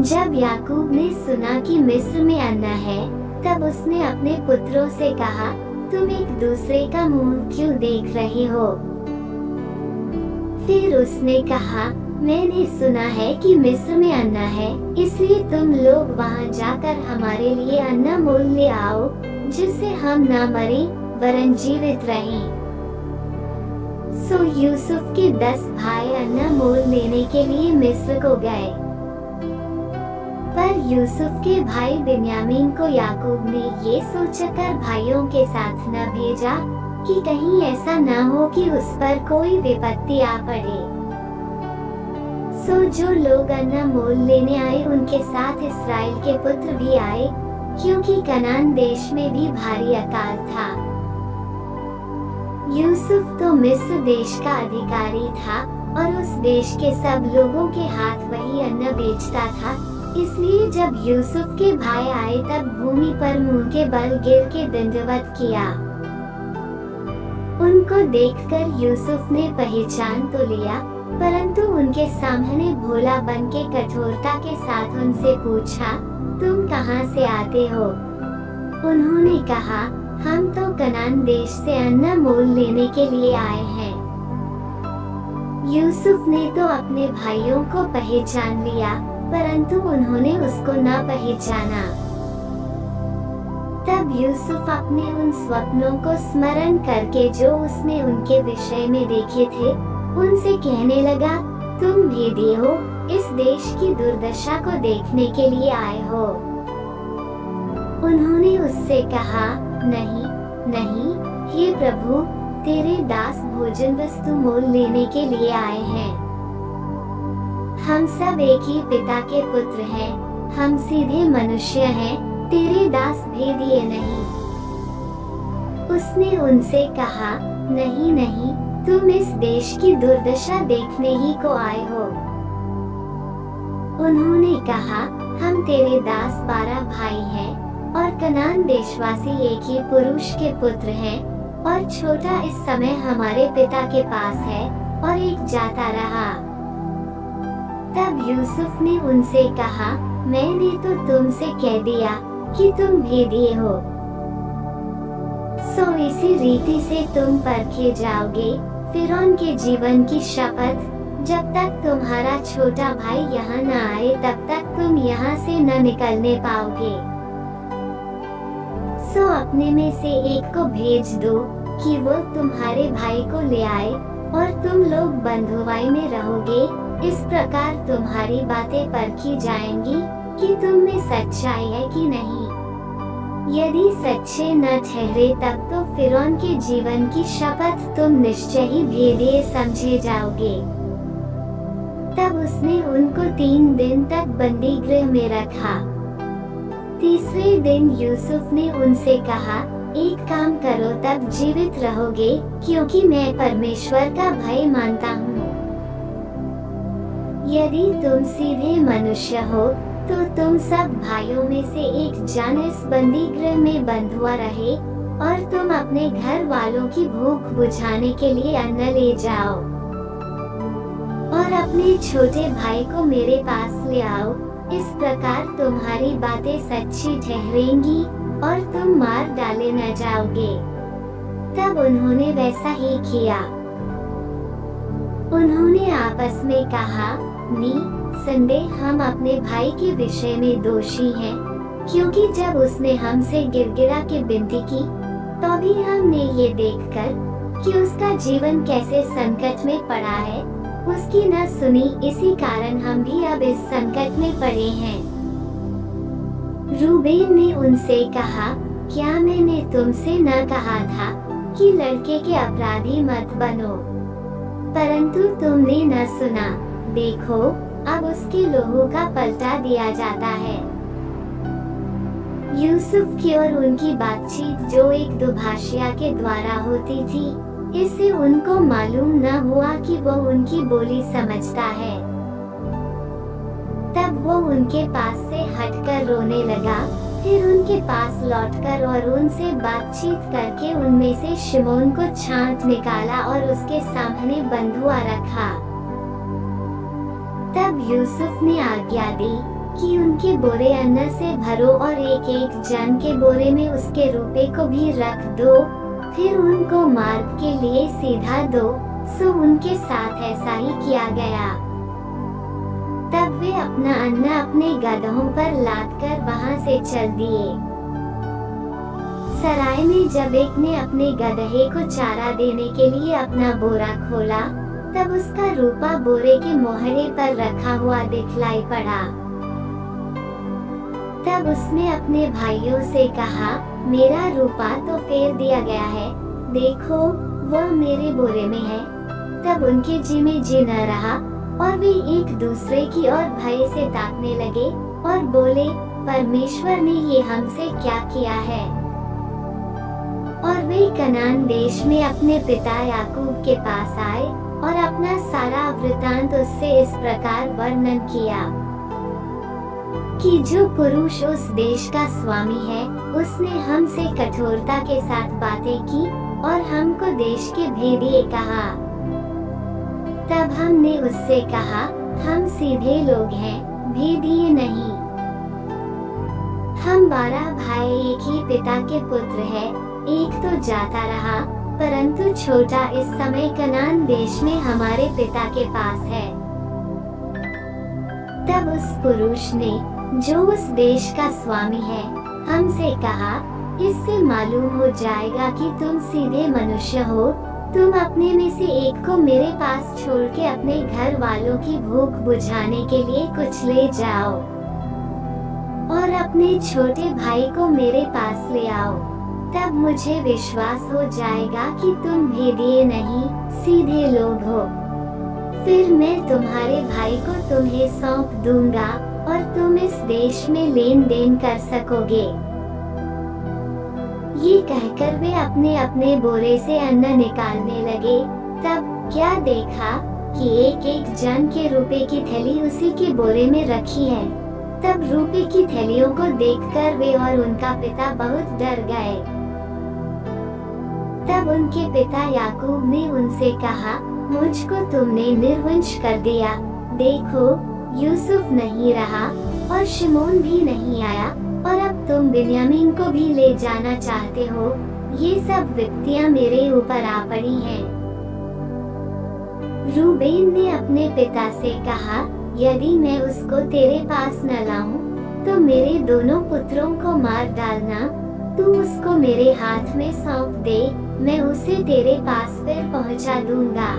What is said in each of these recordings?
जब याकूब ने सुना कि मिस्र में अन्ना है, तब उसने अपने पुत्रों से कहा, तुम एक दूसरे का मुंह क्यों देख रहे हो? फिर उसने कहा, मैंने सुना है कि मिस्र में अन्ना है, इसलिए तुम लोग वहां जाकर हमारे लिए अन्ना मोल ले आओ, जिससे हम न मरें वरन जीवित रहें। सो यूसुफ के 10 भाई अन्ना मोल लेने के लिए मिस्र को गए। पर यूसुफ के भाई बिन्यामीन को याकूब ने ये सोचकर भाइयों के साथ न भेजा कि कहीं ऐसा न हो कि उस पर कोई विपत्ति आ पड़े। सो जो लोग अन्ना मोल लेने आए उनके साथ इस्राएल के पुत्र भी आए, क्योंकि कनान देश में भी भारी अकाल था। यूसुफ तो मिस्र देश का अधिकारी था और उस देश के सब लोगों के हाथ वही अन्न बेचता था, इसलिए जब यूसुफ के भाई आए तब भूमि पर मुंह के बल गिर के दंडवत किया। उनको देखकर यूसुफ ने पहचान तो लिया, परंतु उनके सामने भोला बन के कठोरता के साथ उनसे पूछा, तुम कहाँ से आते हो? उन्होंने कहा, हम तो कनान देश से अन्न मोल लेने के लिए आए हैं। यूसुफ ने तो अपने भाइयों को पहचान लिया, परंतु उन्होंने उसको न पहचाना। तब यूसुफ अपने उन स्वप्नों को स्मरण करके जो उसने उनके विषय में देखे थे, उनसे कहने लगा, तुम भेदी हो, इस देश की दुर्दशा को देखने के लिए आए हो। उन्होंने उससे कहा, नहीं नहीं, हे प्रभु, तेरे दास भोजन वस्तु मोल लेने के लिए आए हैं। हम सब एक ही पिता के पुत्र हैं, हम सीधे मनुष्य हैं, तेरे दास भेदिए नहीं। उसने उनसे कहा, नहीं नहीं, तुम इस देश की दुर्दशा देखने ही को आए हो। उन्होंने कहा, हम तेरे दास 12 भाई हैं और कनान देशवासी एक ही पुरुष के पुत्र हैं, और छोटा इस समय हमारे पिता के पास है और एक जाता रहा। तब यूसुफ ने उनसे कहा, मैंने तो तुमसे कह दिया कि तुम भेदिए हो। सो इसी रीति से तुम परखे जाओगे। फिरौन के जीवन की शपथ, जब तक तुम्हारा छोटा भाई यहाँ न आए तब तक तुम यहाँ से न निकलने पाओगे। सो अपने में से एक को भेज दो कि वो तुम्हारे भाई को ले आए, और तुम लोग बंधुआई में रहोगे। इस प्रकार तुम्हारी बातें परखी जाएंगी कि तुम में सच्चाई है कि नहीं। यदि सच्चे न ठहरे तब तो फिरौन के जीवन की शपथ तुम निश्चय ही भेदिए समझे जाओगे। तब उसने उनको 3 दिन तक बंदी गृह में रखा। तीसरे दिन यूसुफ ने उनसे कहा, एक काम करो, तब जीवित रहोगे, क्योंकि मैं परमेश्वर का भय मानता हूँ। यदि तुम सीधे मनुष्य हो तो तुम सब भाइयों में से एक जन इस बंदी गृह में बंधुआ रहे, और तुम अपने घर वालों की भूख बुझाने के लिए अन्न ले जाओ, और अपने छोटे भाई को मेरे पास ले आओ। इस प्रकार तुम्हारी बातें सच्ची ठहरेंगी और तुम मार डाले न जाओगे। तब उन्होंने वैसा ही किया। उन्होंने आपस में कहा, निसंदेह हम अपने भाई के विषय में दोषी हैं, क्योंकि जब उसने हमसे गिड़गिड़ा के विनती की, तो भी हमने ये देखकर कि उसका जीवन कैसे संकट में पड़ा है, उसकी न सुनी। इसी कारण हम भी अब इस संकट में पड़े हैं। रूबेन ने उनसे कहा, क्या मैंने तुमसे न कहा था कि लड़के के अपराधी मत बनो? परंतु तुमने न सुना। देखो, अब उसके लोहू का पलटा दिया जाता है। यूसुफ की और उनकी बातचीत जो एक दुभाषिया के द्वारा होती थी, इससे उनको मालूम न हुआ कि वो उनकी बोली समझता है। तब वो उनके पास से हटकर रोने लगा। फिर उनके पास लौटकर और उनसे बातचीत करके उनमें से शिमोन को छांट निकाला और उसके सामने बंधुआ रखा। तब यूसुफ ने आज्ञा दी, कि उनके बोरे अन्न से भरो और एक एक जन के बोरे में उसके रुपए को भी रख दो, फिर उनको मार्ग के लिए सीधा दो। सो उनके साथ ऐसा ही किया गया। तब वे अपना अन्न अपने गधों पर लादकर वहां से चल दिए। सराय में जब एक ने अपने गधे को चारा देने के लिए अपना बोरा खोला, तब उसका रूपा बोरे के मोहरे पर रखा हुआ दिखलाई पड़ा। तब उसने अपने भाइयों से कहा, मेरा रूपा तो फेर दिया गया है, देखो वह मेरे बोरे में है। तब उनके जी में जी न रहा और वे एक दूसरे की ओर भय से ताकने लगे और बोले, परमेश्वर ने ये हमसे क्या किया है। और वे कनान देश में अपने पिता याकूब के पास आए और अपना सारा वृतांत उससे इस प्रकार वर्णन किया कि जो पुरुष उस देश का स्वामी है, उसने हमसे कठोरता के साथ बातें की और हमको देश के भेदिए कहा। तब हमने उससे कहा, हम सीधे लोग हैं, भेदिए नहीं। हम 12 भाई एक ही पिता के पुत्र हैं। एक तो जाता रहा, परंतु छोटा इस समय कनान देश में हमारे पिता के पास है। तब उस पुरुष ने, जो उस देश का स्वामी है, हमसे कहा, इससे मालूम हो जाएगा कि तुम सीधे मनुष्य हो। तुम अपने में से एक को मेरे पास छोड़ के अपने घर वालों की भूख बुझाने के लिए कुछ ले जाओ और अपने छोटे भाई को मेरे पास ले आओ। तब मुझे विश्वास हो जाएगा कि तुम भेदिए नहीं, सीधे लोग हो। फिर मैं तुम्हारे भाई को तुम्हें सौंप दूंगा और तुम इस देश में लेन देन कर सकोगे। ये कहकर वे अपने अपने बोरे से अन्न निकालने लगे। तब क्या देखा कि एक एक जन के रुपए की थैली उसी के बोरे में रखी है। तब रुपए की थैलियों को देखकर वे और उनका पिता बहुत डर गए। तब उनके पिता याकूब ने उनसे कहा, मुझको तुमने निर्वंश कर दिया। देखो, यूसुफ नहीं रहा और शिमोन भी नहीं आया और अब तुम बिन्यामीन को भी ले जाना चाहते हो। ये सब विपत्तियां मेरे ऊपर आ पड़ी हैं। रूबेन ने अपने पिता से कहा, यदि मैं उसको तेरे पास न लाऊं, तो मेरे दोनों पुत्रों को मार डालना। तू उसको मेरे हाथ में सौंप दे, मैं उसे तेरे पास फिर पहुंचा दूंगा।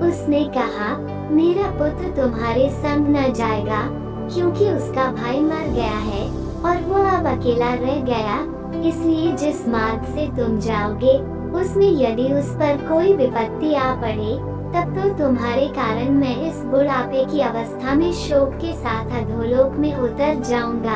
उसने कहा, मेरा पुत्र तुम्हारे संग न जाएगा, क्योंकि उसका भाई मर गया है और वो अब अकेला रह गया। इसलिए जिस मार्ग से तुम जाओगे, उसमें यदि उस पर कोई विपत्ति आ पड़े, तब तो तुम्हारे कारण मैं इस बुढ़ापे की अवस्था में शोक के साथ अधोलोक में उतर जाऊंगा।